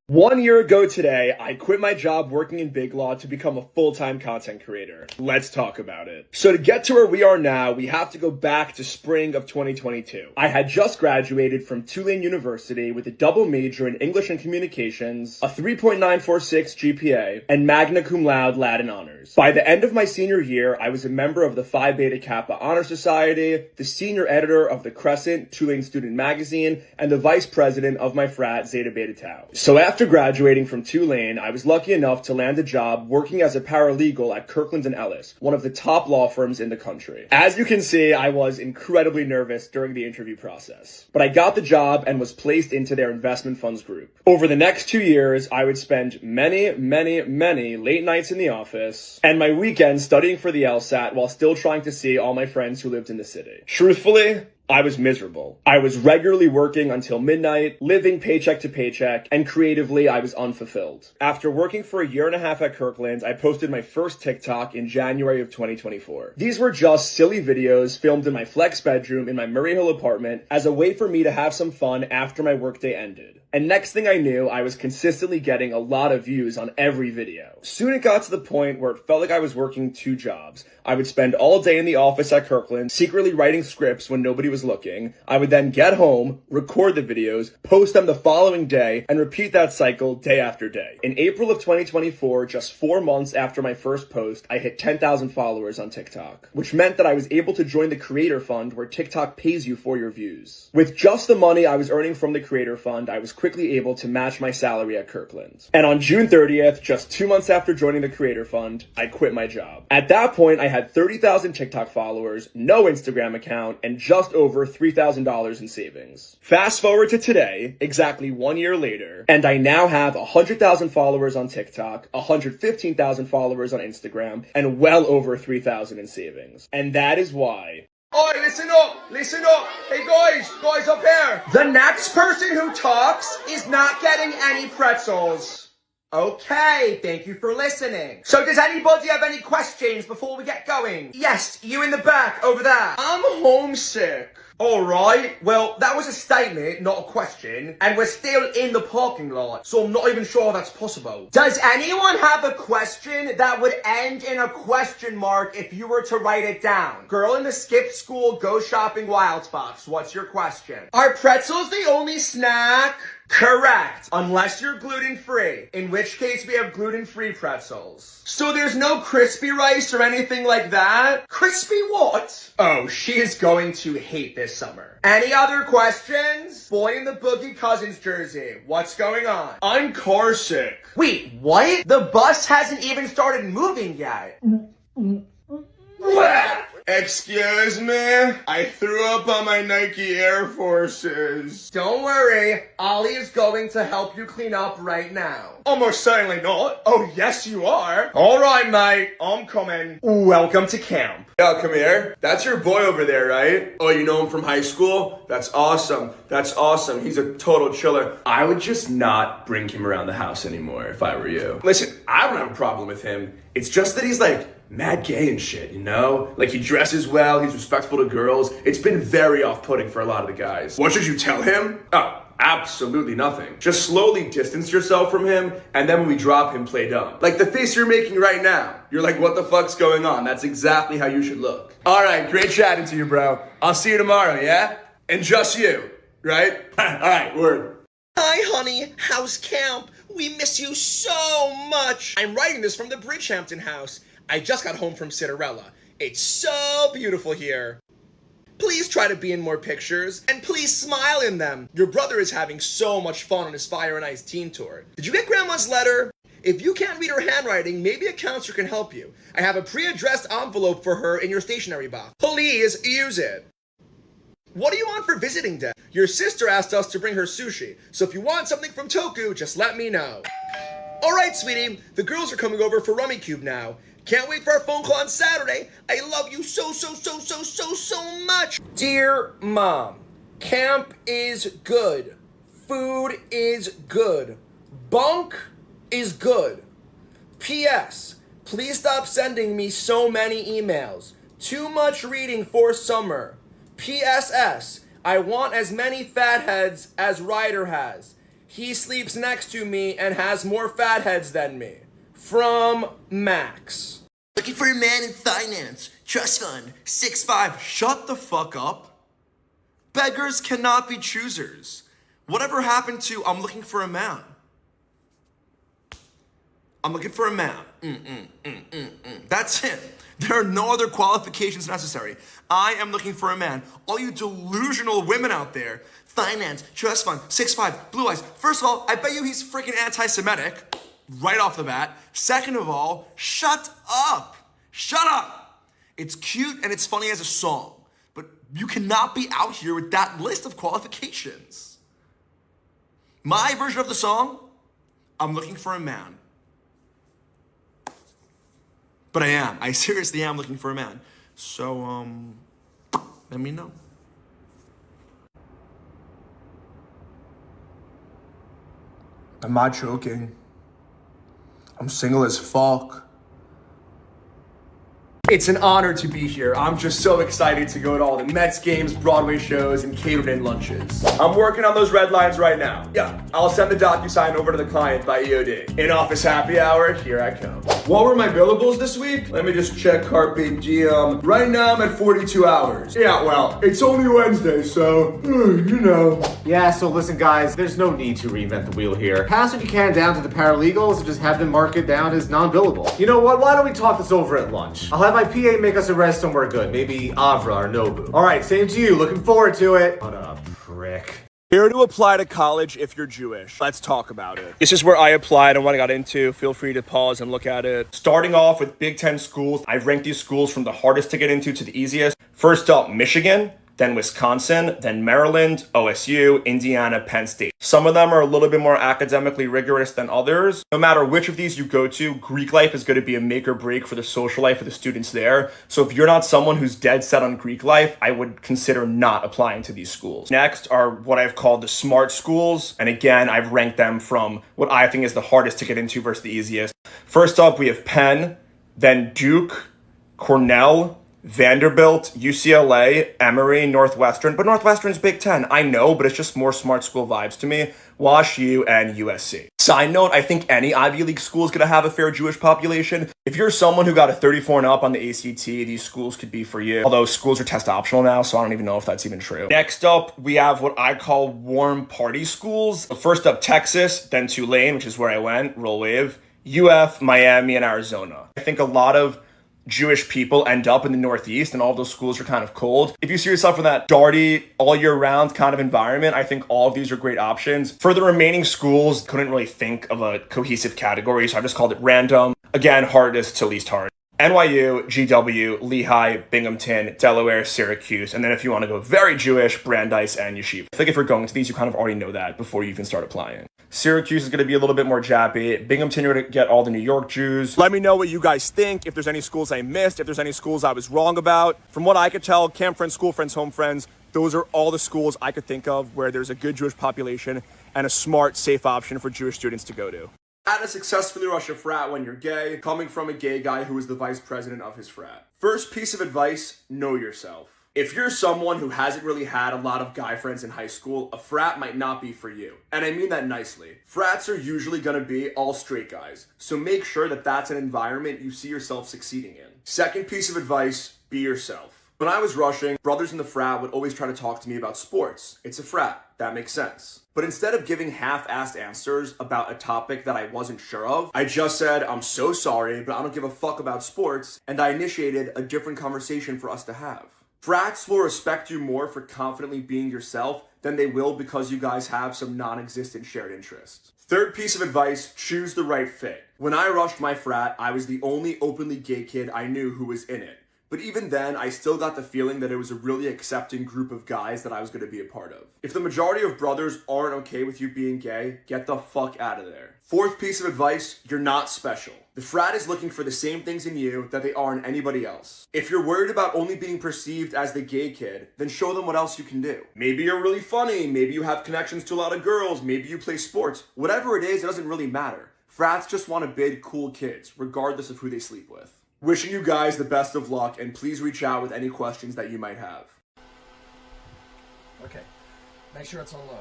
1 year ago today, I quit my job working in Big Law to become a full-time content creator. Let's talk about it. So to get to where we are now, we have to go back to spring of 2022. I had just graduated from Tulane University with a double major in English and Communications, a 3.946 GPA, and magna cum laude Latin honors. By the end of my senior year, I was a member of the Phi Beta Kappa Honor Society, the senior editor of the Crescent, Tulane Student Magazine, and the vice president of my frat, Zeta Beta Tau. So after graduating from Tulane, I was lucky enough to land a job working as a paralegal at Kirkland & Ellis, one of the top law firms in the country. As you can see, I was incredibly nervous during the interview process, but I got the job and was placed into their investment funds group. Over the next 2 years, I would spend many late nights in the office and my weekends studying for the LSAT while still trying to see all my friends who lived in the city. Truthfully, I was miserable. I was regularly working until midnight, living paycheck to paycheck, and creatively, I was unfulfilled. After working for a year and a half at Kirkland, I posted my first TikTok in January of 2024. These were just silly videos filmed in my flex bedroom in my Murray Hill apartment as a way for me to have some fun after my workday ended. And next thing I knew, I was consistently getting a lot of views on every video. Soon it got to the point where it felt like I was working 2 jobs. I would spend all day in the office at Kirkland, secretly writing scripts when nobody was looking. I would then get home, record the videos, post them the following day, and repeat that cycle day after day. In April of 2024, just 4 months after my first post, I hit 10,000 followers on TikTok, which meant that I was able to join the Creator Fund where TikTok pays you for your views. With just the money I was earning from the Creator Fund, I was quickly able to match my salary at Kirkland. And on June 30th, just 2 months after joining the Creator Fund, I quit my job. At that point, I had 30,000 TikTok followers, no Instagram account, and just over $3,000 in savings. Fast forward to today, exactly 1 year later, and I now have 100,000 followers on TikTok, 115,000 followers on Instagram, and well over 3,000 in savings. And that is why. Oi, listen up. Hey guys up here. The next person who talks is not getting any pretzels. Okay, thank you for listening. So does anybody have any questions before we get going? Yes, you in the back over there. I'm homesick. Alright, well, that was a statement, not a question, and we're still in the parking lot, so I'm not even sure that's possible. Does anyone have a question that would end in a question mark if you were to write it down? Girl in the skip school, go shopping wild spots. What's your question? Are pretzels the only snack? Correct, unless you're gluten-free, in which case we have gluten-free pretzels. So there's no crispy rice or anything like that? Crispy what? Oh, she is going to hate this summer. Any other questions? Boy in the Boogie Cousins jersey, what's going on? I'm car sick. Wait, what? The bus hasn't even started moving yet. Excuse me? I threw up on my Nike Air Forces. Don't worry, Ollie is going to help you clean up right now. Almost certainly not. Oh, yes you are. Alright, mate, I'm coming. Welcome to camp. Yo, come here. That's your boy over there, right? Oh, you know him from high school? That's awesome. He's a total chiller. I would just not bring him around the house anymore if I were you. Listen, I don't have a problem with him. It's just that he's like mad gay and shit, you know? Like he dresses well, he's respectful to girls. It's been very off-putting for a lot of the guys. What should you tell him? Oh, absolutely nothing. Just slowly distance yourself from him, and then when we drop him, play dumb. Like the face you're making right now. You're like, what the fuck's going on? That's exactly how you should look. All right, great chatting to you, bro. I'll see you tomorrow, yeah? And just you, right? All right, word. Hi, honey. How's camp? We miss you so much. I'm writing this from the Bridgehampton house. I just got home from Cinderella. It's so beautiful here. Please try to be in more pictures, and please smile in them. Your brother is having so much fun on his Fire and Ice teen tour. Did you get Grandma's letter? If you can't read her handwriting, maybe a counselor can help you. I have a pre-addressed envelope for her in your stationery box. Please use it. What do you want for visiting day? Your sister asked us to bring her sushi, so if you want something from Toku, just let me know. Alright, sweetie, the girls are coming over for Rummikub now. Can't wait for our phone call on Saturday. I love you so much. Dear Mom, camp is good. Food is good. Bunk is good. P.S. Please stop sending me so many emails. Too much reading for summer. P.S.S. I want as many fatheads as Ryder has. He sleeps next to me and has more fatheads than me. From Max. Looking for a man in finance. Trust fund. 6'5". Shut the fuck up. Beggars cannot be choosers. Whatever happened to I'm looking for a man? I'm looking for a man. That's it. There are no other qualifications necessary. I am looking for a man. All you delusional women out there, finance, trust fund, 6'5", blue eyes. First of all, I bet you he's freaking anti-Semitic right off the bat. Second of all, shut up. Shut up. It's cute and it's funny as a song, but you cannot be out here with that list of qualifications. My version of the song, I'm looking for a man. But I am. I seriously am looking for a man. So, let me know. I'm not joking. I'm single as fuck. It's an honor to be here. I'm just so excited to go to all the Mets games, Broadway shows, and catered-in lunches. I'm working on those red lines right now. Yeah, I'll send the DocuSign over to the client by EOD. In-office happy hour, here I come. What were my billables this week? Let me just check Carpe Diem. Right now I'm at 42 hours. Yeah, well, it's only Wednesday, so, you know. Yeah, so listen guys, there's no need to reinvent the wheel here. Pass what you can down to the paralegals and just have them mark it down as non-billable. You know what, why don't we talk this over at lunch? I'll have my PA make us a rest somewhere good, maybe Avra or Nobu. Alright, same to you, looking forward to it. What a prick. Here to apply to college if you're Jewish. Let's talk about it. This is where I applied and what I got into. Feel free to pause and look at it. Starting off with Big Ten schools, I've ranked these schools from the hardest to get into to the easiest. First up, Michigan, then Wisconsin, then Maryland, OSU, Indiana, Penn State. Some of them are a little bit more academically rigorous than others. No matter which of these you go to, Greek life is going to be a make or break for the social life of the students there. So if you're not someone who's dead set on Greek life, I would consider not applying to these schools. Next are what I've called the smart schools. And again, I've ranked them from what I think is the hardest to get into versus the easiest. First up, we have Penn, then Duke, Cornell, Vanderbilt, UCLA, Emory, Northwestern, but Northwestern's Big Ten. I know, but it's just more smart school vibes to me. Wash U and USC. Side note, I think any Ivy League school is going to have a fair Jewish population. If you're someone who got a 34 and up on the ACT, these schools could be for you. Although schools are test optional now, so I don't even know if that's even true. Next up, we have what I call warm party schools. First up, Texas, then Tulane, which is where I went, Roll Wave, UF, Miami, and Arizona. I think a lot of Jewish people end up in the Northeast and all those schools are kind of cold. If you see yourself in that darty all year round kind of environment, I think all of these are great options. For the remaining schools, couldn't really think of a cohesive category, so I just called it random. Again, hardest to least hard. NYU, GW, Lehigh, Binghamton, Delaware, Syracuse, and then if you want to go very Jewish, Brandeis and Yeshiva. I think if you're going to these, you kind of already know that before you even start applying. Syracuse is going to be a little bit more jappy. Binghamton, you're going to get all the New York Jews. Let me know what you guys think, if there's any schools I missed, if there's any schools I was wrong about. From what I could tell, camp friends, school friends, home friends, those are all the schools I could think of where there's a good Jewish population and a smart, safe option for Jewish students to go to. How to successfully rush a frat when you're gay, coming from a gay guy who is the vice president of his frat. First piece of advice, know yourself. If you're someone who hasn't really had a lot of guy friends in high school, a frat might not be for you. And I mean that nicely. Frats are usually gonna be all straight guys, so make sure that that's an environment you see yourself succeeding in. Second piece of advice, be yourself. When I was rushing, brothers in the frat would always try to talk to me about sports. It's a frat, that makes sense. But instead of giving half-assed answers about a topic that I wasn't sure of, I just said, I'm so sorry, but I don't give a fuck about sports, and I initiated a different conversation for us to have. Frats will respect you more for confidently being yourself than they will because you guys have some non-existent shared interests. Third piece of advice, choose the right fit. When I rushed my frat, I was the only openly gay kid I knew who was in it. But even then, I still got the feeling that it was a really accepting group of guys that I was going to be a part of. If the majority of brothers aren't okay with you being gay, get the fuck out of there. Fourth piece of advice, you're not special. The frat is looking for the same things in you that they are in anybody else. If you're worried about only being perceived as the gay kid, then show them what else you can do. Maybe you're really funny, maybe you have connections to a lot of girls, maybe you play sports. Whatever it is, it doesn't really matter. Frats just want to bid cool kids, regardless of who they sleep with. Wishing you guys the best of luck, and please reach out with any questions that you might have. Okay, make sure it's on low.